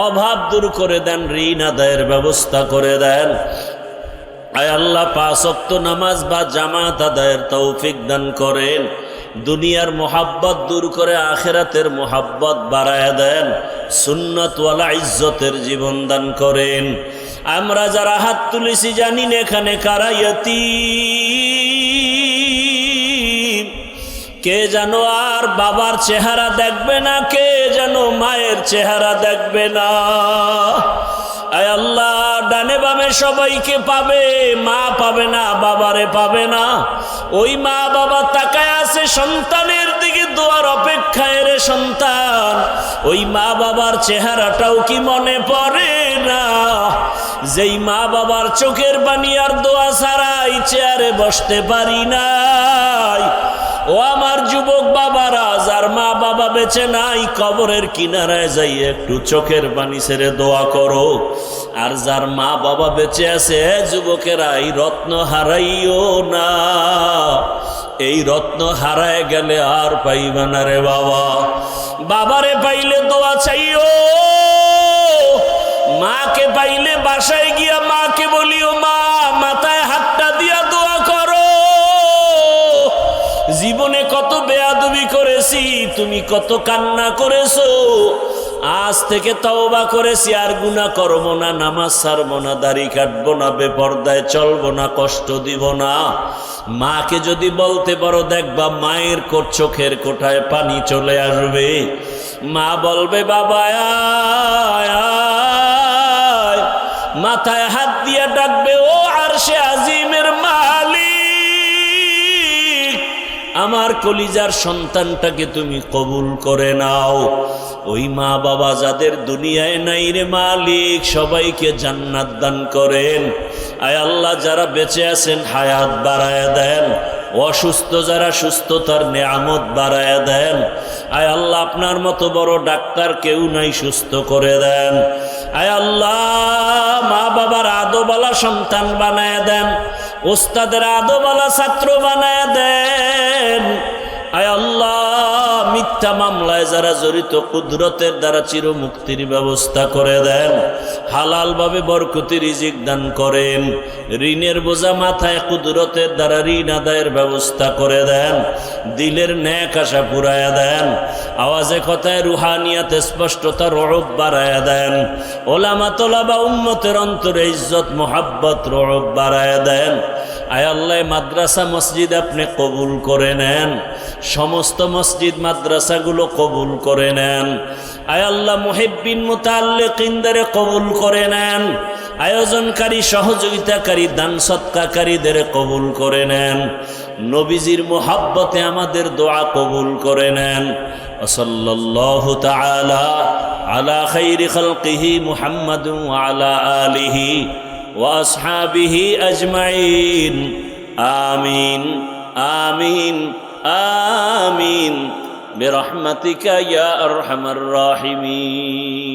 অভাব দূর করে দেন, ঋণ আদায়ের ব্যবস্থা করে দেন। আয় আল্লাহ, 5 ওয়াক্ত নামাজ বা জামাত আদায়ের তৌফিক দান করেন। দুনিয়ার মোহাব্বত দূর করে আখিরাতের মোহাব্বত বাড়ায় দেন। সুন্নতওয়ালা ইজ্জতের জীবন দান করেন। আমরা যারা হাত তুলেছি জানি না এখানে কারা ইয়তীম। কে যেন আর বাবার চেহারা দেখবে না, কে যেন মায়ের চেহারা দেখবে না। আয় আল্লাহ, ডানে বামে সবাইকে পাবে, মা পাবে না, বাবারে পাবে না। ওই মা বাবা তাকায় আছে সন্তানের দিকে দোয়ার অপেক্ষায়। রে সন্তান, ওই মা বাবার চেহারাটাও কি মনে পড়ে না? যেই মা বাবার চোখের পানি আর দোয়া ছাড়াই চেয়ারে বসতে পারি নাই। ও আমার যুবক বাবারা, যার মা বাবা বেঁচে নাই, কবরের কিনারায় যাই একটু চোখের পানি ছেড়ে দোয়া করো। আর যার মা বাবা বেঁচে আছে, যুবকেরা, এই রত্ন হারাইও না। এই রত্ন হারায় গেলে আর পাইবা না রে বাবা। বাবারে পাইলে দোয়া চাইও, মাকে পাইলে বাসায় গিয়া মাকে বলিও, মা মাথায় হাতটা দিয়া দোয়া করো। জীবনে কত বেয়াদবি করেছি, তুমি কত কান্না করেছো, আজ থেকে তওবা করেছি, আর গুনাহ করবো না, নামাজ ছাড়বো না, দাড়ি কাটবো না, বেপরদায় চলবো না, কষ্ট দিব না। মাকে যদি বলতে পারো, দেখবা মায়ের চোখের কোঠায় পানি চলে আসবে। মা বলবে, বাবা আয় আয়, মাথায় হাত দিয়ে ডাকবে, ও আরশে আজিমের মালিক, আমার কলিজার সন্তানটাকে তুমি কবুল করে নাও। ওই মা বাবা যাদের দুনিয়ায় নাই রে মালিক, সবাইকে জান্নাত দান করেন। আয় আল্লাহ, যারা বেঁচে আছেন হায়াত বাড়ায়া দেন, অসুস্থ যারা সুস্থতার নেয়ামত বাড়ায়া দেন। আয় আল্লাহ, আপনার মতো বড় ডাক্তার কেউ নাই, সুস্থ করে দেন। আয় আল্লাহ, মা বাবার আদোবালা সন্তান বানায় দেন, ওস্তাদের আদোবালা ছাত্র বানায় দেন। আয় আল্লাহ, মিথ্যা মামলায় যারা জড়িত, কুদরতের দ্বারা চিরমুক্তির ব্যবস্থা করে দেন। হালাল ভাবে বরকতি রিজিক দান করেন। ঋণের বোঝা মাথায়, কুদরতের দ্বারা ঋণ আদায়ের ব্যবস্থা করে দেন। দিলের ন্যাক আশা পুরায়া দেন। আওয়াজে কথায় রুহানিয়াতে স্পষ্টতা রব বাড়ায়া দেন। ওলামা তোলাবা উম্মতের অন্তরে ইজ্জত মোহাব্বত রব বাড়ায়া দেন। আয় আল্লাহ, মাদ্রাসা মসজিদ আপনি কবুল করে নেন, সমস্ত মসজিদ মাদ্রাসাগুলো কবুল করে নেন। আয় আল্লাহ, মুহিব্বিন মুতাআল্লিকিনদের কবুল করে নেন। আয়োজনকারী, সহযোগিতাকারী, দান সৎকারীদের কবুল করে নেন। নবীজির মুহাব্বতে আমাদের দোয়া কবুল করে নেন। সাল্লাল্লাহু তাআলা আলা খাইরি খালকিহি মুহাম্মাদুন ওয়া আলা আলিহি ওয়া আসহাবিহি আজমাইন। আমিন আমিন আমিন বিরহমাতিকা ইয়া আরহামার রাহিমিন।